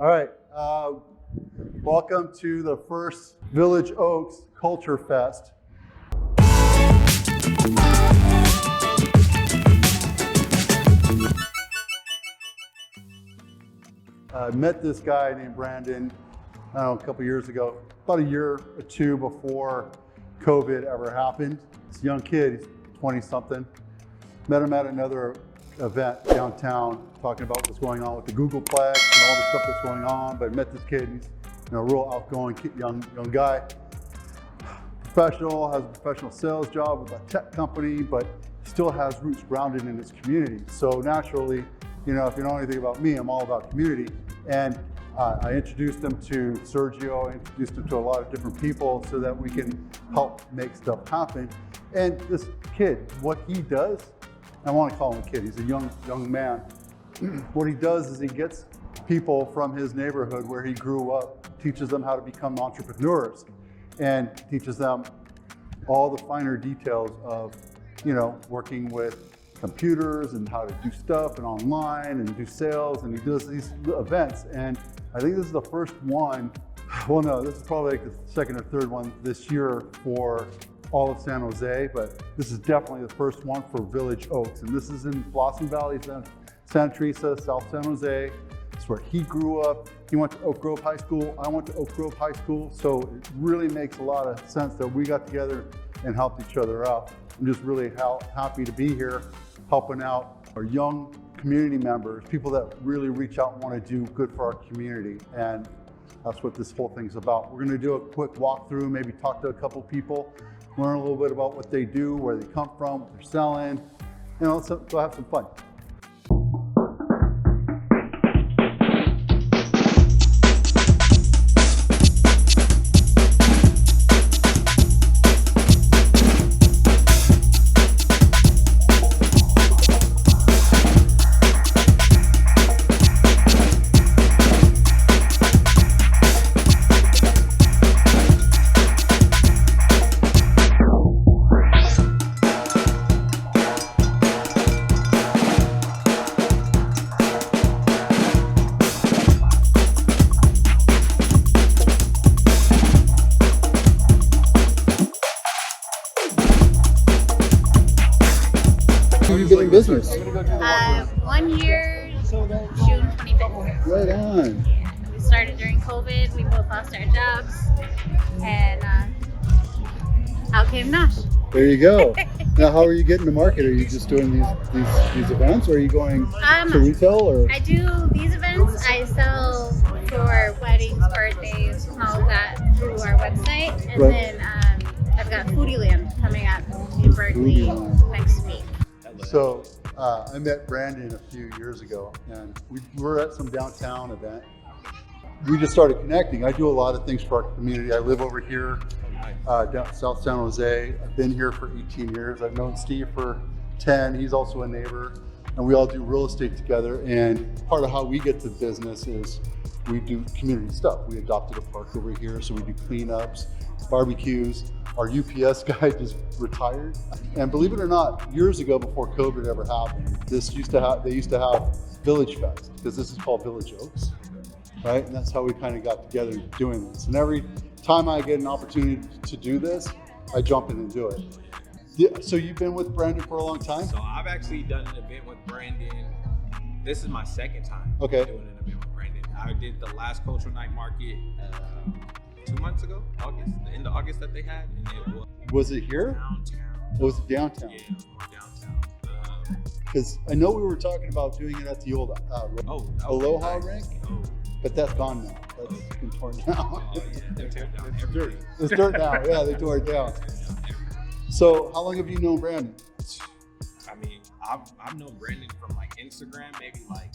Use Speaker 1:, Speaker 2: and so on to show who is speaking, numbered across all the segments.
Speaker 1: All right, welcome to the first Village Oaks Culture Fest. I met this guy named Brandon, I don't know, a couple years ago, about a year or two before COVID ever happened. This young kid, he's 20 something. Met him at another event downtown, talking about what's going on with the Googleplex and all the stuff that's going on. But I met this kid, he's a real outgoing young guy. Professional, has a professional sales job with a tech company, but still has roots grounded in its community. So naturally, if you know anything about me, I'm all about community. And I introduced him to Sergio, I introduced him to a lot of different people so that we can help make stuff happen. And this kid, what he does, I want to call him a kid, he's a young man. What he does is he gets people from his neighborhood where he grew up, teaches them how to become entrepreneurs, and teaches them all the finer details of, working with computers and how to do stuff and online and do sales, and he does these events. And I think this is the first one, well no, this is probably like the second or third one this year for all of San Jose, but this is definitely the first one for Village Oaks. And this is in Blossom Valley, Santa Teresa, South San Jose. It's where he grew up. He went to Oak Grove High School. I went to Oak Grove High School. So it really makes a lot of sense that we got together and helped each other out. I'm just really happy to be here, helping out our young community members, people that really reach out and want to do good for our community. And that's what this whole thing's about. We're going to do a quick walkthrough, maybe talk to a couple people, learn a little bit about what they do, where they come from, what they're selling. Let's go have some fun. Business?
Speaker 2: 1 year, June 25th.
Speaker 1: Right on.
Speaker 2: We started during COVID. We both lost our jobs, and out came Nash.
Speaker 1: There you go. Now, how are you getting to market? Are you just doing these events, or are you going to retail? Or
Speaker 2: I do these events. I sell for weddings, birthdays, and all of that through our website, and then I've got Foodie Land coming up in Berkeley next week.
Speaker 1: So I met Brandon a few years ago, and we were at some downtown event. We just started connecting. I do a lot of things for our community. I live over here, down South San Jose. I've been here for 18 years. I've known Steve for 10. He's also a neighbor, and we all do real estate together. And part of how we get to business is we do community stuff. We adopted a park over here, so we do cleanups, barbecues. Our UPS guy just retired. And believe it or not, years ago before COVID ever happened, they used to have Village Fest, because this is called Village Oaks, right? And that's how we kind of got together doing this. And every time I get an opportunity to do this, I jump in and do it. Yeah, so you've been with Brandon for a long time?
Speaker 3: So I've actually done an event with Brandon. This is my second time doing an event with Brandon. I did the last Cultural Night Market 2 months ago, August, the end of August that they had. And
Speaker 1: was it here?
Speaker 3: Downtown.
Speaker 1: Was it downtown?
Speaker 3: Yeah, it was more downtown.
Speaker 1: Because I know we were talking about doing it at the old Aloha rink, but that's gone now. That's been torn down.
Speaker 3: Oh yeah, they're tearing down everything.
Speaker 1: It's dirt now. Yeah, they tore it down. So how long have you known Brandon?
Speaker 3: I mean, I've known Brandon from like Instagram, maybe like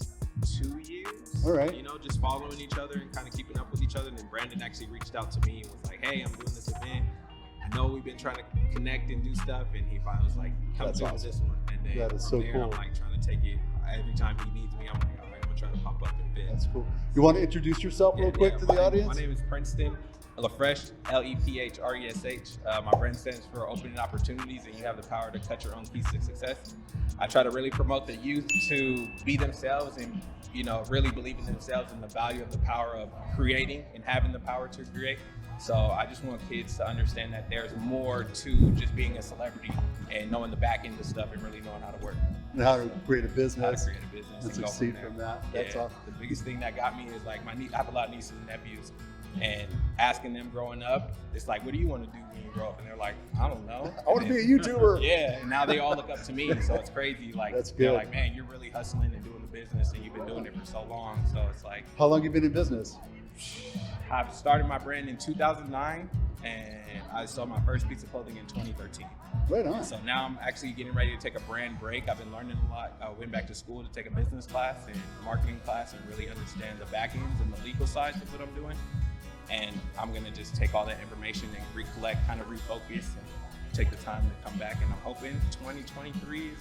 Speaker 3: 2 years.
Speaker 1: All right.
Speaker 3: Just following each other and kind of keeping up with each other. And then Brandon actually reached out to me and was like, "Hey, I'm doing this event. I know we've been trying to connect and do stuff." And he finally was like, "Come do this one." And then
Speaker 1: that is so cool.
Speaker 3: I'm like trying to take it every time he needs me. I'm like, all right, I'm gonna try to pop up and fit.
Speaker 1: That's cool. You want to introduce yourself real quick to the audience?
Speaker 3: My name is Princeton. LaFresh, L-E-P-H-R-E-S-H. My brand stands for opening opportunities, and you have the power to cut your own keys to success. I try to really promote the youth to be themselves and, really believe in themselves and the value of the power of creating and having the power to create. So I just want kids to understand that there's more to just being a celebrity and knowing the back end of stuff and really knowing how to work.
Speaker 1: And how to create a business.
Speaker 3: How to create a business
Speaker 1: and
Speaker 3: go
Speaker 1: succeed from that. That's awesome.
Speaker 3: The biggest thing that got me is like I have a lot of nieces and nephews, and asking them growing up, it's like, what do you want to do when you grow up? And they're like, I don't know.
Speaker 1: I want to be a YouTuber.
Speaker 3: Yeah, and now they all look up to me, so it's crazy. Like,
Speaker 1: that's good.
Speaker 3: They're like, man, you're really hustling and doing the business, and you've been doing it for so long. So it's like,
Speaker 1: how long have you been in business?
Speaker 3: I started my brand in 2009, and I sold my first piece of clothing in 2013.
Speaker 1: Right on.
Speaker 3: So now I'm actually getting ready to take a brand break. I've been learning a lot. I went back to school to take a business class and marketing class and really understand the back ends and the legal sides of what I'm doing. And I'm gonna just take all that information and recollect, kind of refocus, and take the time to come back. And I'm hoping 2023 is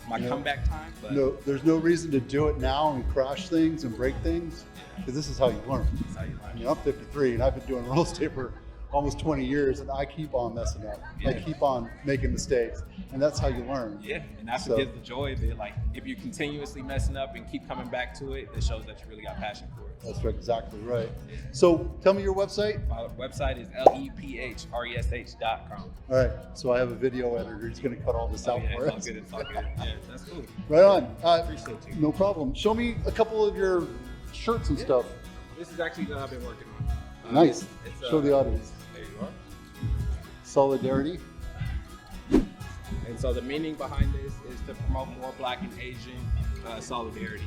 Speaker 3: my comeback time. But
Speaker 1: no, there's no reason to do it now and crash things and break things, because this is how you learn.
Speaker 3: That's how you learn.
Speaker 1: I'm 53 and I've been doing real estate for almost 20 years, and I keep on messing up.
Speaker 3: Yeah.
Speaker 1: I keep on making mistakes, and that's how you learn.
Speaker 3: Yeah, and that's what gives the joy of it. Like, if you're continuously messing up and keep coming back to it, it shows that you really got passion for it.
Speaker 1: That's exactly right. So tell me your website.
Speaker 3: My website is lepHresh.com.
Speaker 1: All right, so I have a video editor. He's going to cut all this out for us.
Speaker 3: It's all good. Yeah, that's cool.
Speaker 1: Right on.
Speaker 3: Appreciate you.
Speaker 1: No problem. Show me a couple of your shirts and stuff.
Speaker 3: This is actually what I've been working on.
Speaker 1: Nice. Show the audience.
Speaker 3: There you are.
Speaker 1: Solidarity.
Speaker 3: And so the meaning behind this is to promote more Black and Asian solidarity.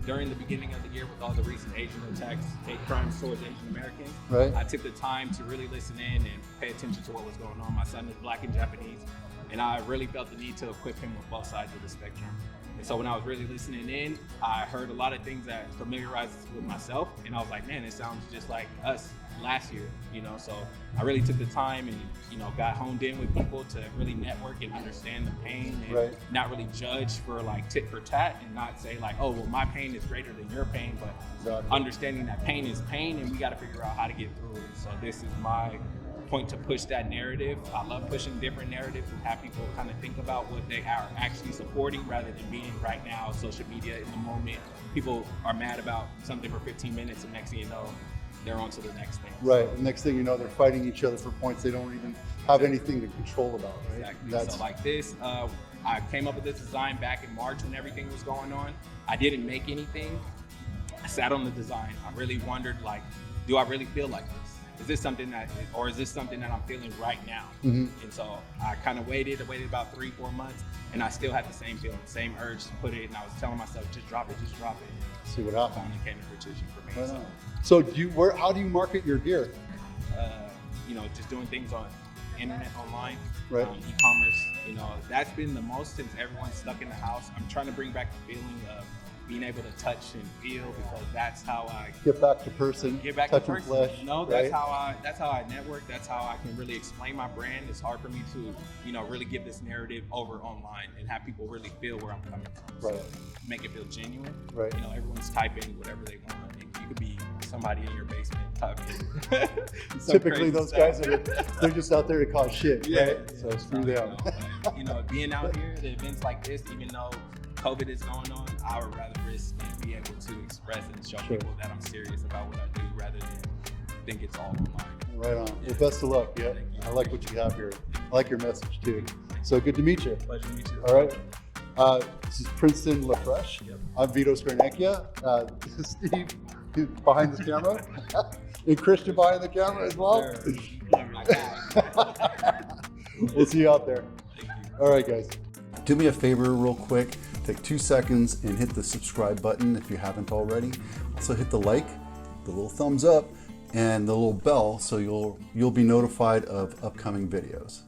Speaker 3: During the beginning of the year, with all the recent Asian attacks, hate crimes towards Asian Americans,
Speaker 1: right.
Speaker 3: I took the time to really listen in and pay attention to what was going on. My son is Black and Japanese, and I really felt the need to equip him with both sides of the spectrum. And so when I was really listening in, I heard a lot of things that familiarized with myself, and I was like, man, it sounds just like us last year, so I really took the time and got honed in with people to really network and understand the pain and
Speaker 1: right.
Speaker 3: not really judge for like tit for tat, and not say like, oh, well, my pain is greater than your pain, but
Speaker 1: exactly.
Speaker 3: Understanding that pain is pain, and we got to figure out how to get through it. So this is my point to push that narrative. I love pushing different narratives and have people kind of think about what they are actually supporting, rather than being right now social media in the moment. People are mad about something for 15 minutes, and next thing you know, they're on to the next thing.
Speaker 1: Right. The next thing you know, they're fighting each other for points they don't even have anything to control about. Right?
Speaker 3: Exactly. So like this, I came up with this design back in March when everything was going on. I didn't make anything. I sat on the design. I really wondered, like, do I really feel like this? Is this something that I'm feeling right now?
Speaker 1: Mm-hmm.
Speaker 3: And so I kind of waited about 3-4 months, and I still had the same feeling, the same urge to put it. And I was telling myself, just drop it.
Speaker 1: See what happens.
Speaker 3: Finally came to fruition for me.
Speaker 1: Right so how do you market your gear?
Speaker 3: Just doing things on internet, online,
Speaker 1: right.
Speaker 3: E-commerce. That's been the most since everyone's stuck in the house. I'm trying to bring back the feeling of being able to touch and feel, because that's how I
Speaker 1: get back to person, touch and flesh.
Speaker 3: That's how I network. That's how I can really explain my brand. It's hard for me to, really give this narrative over online and have people really feel where I'm coming from.
Speaker 1: Right.
Speaker 3: So make it feel genuine.
Speaker 1: Right.
Speaker 3: Everyone's typing whatever they want. You could be somebody in your basement typing.
Speaker 1: Typically, those guys they're just out there to cause shit.
Speaker 3: Yeah.
Speaker 1: Right? So screw them.
Speaker 3: Being out here at events like this, even though COVID is going on, I would rather risk and be able to express and show people that I'm serious about what I do, rather than think it's all online.
Speaker 1: Right on. Well, best of luck. Yeah, I like what you have here. I like your message too. So good to meet you.
Speaker 3: Pleasure to meet you.
Speaker 1: All right. This is Princeton LaFresh. Yep. I'm Vito Scarnecchia. This is Steve behind the camera, and Christian behind the camera as well. We'll see you out there. All right, guys. Do me a favor real quick. Take 2 seconds and hit the subscribe button if you haven't already. Also hit the like, the little thumbs up, and the little bell so you'll be notified of upcoming videos.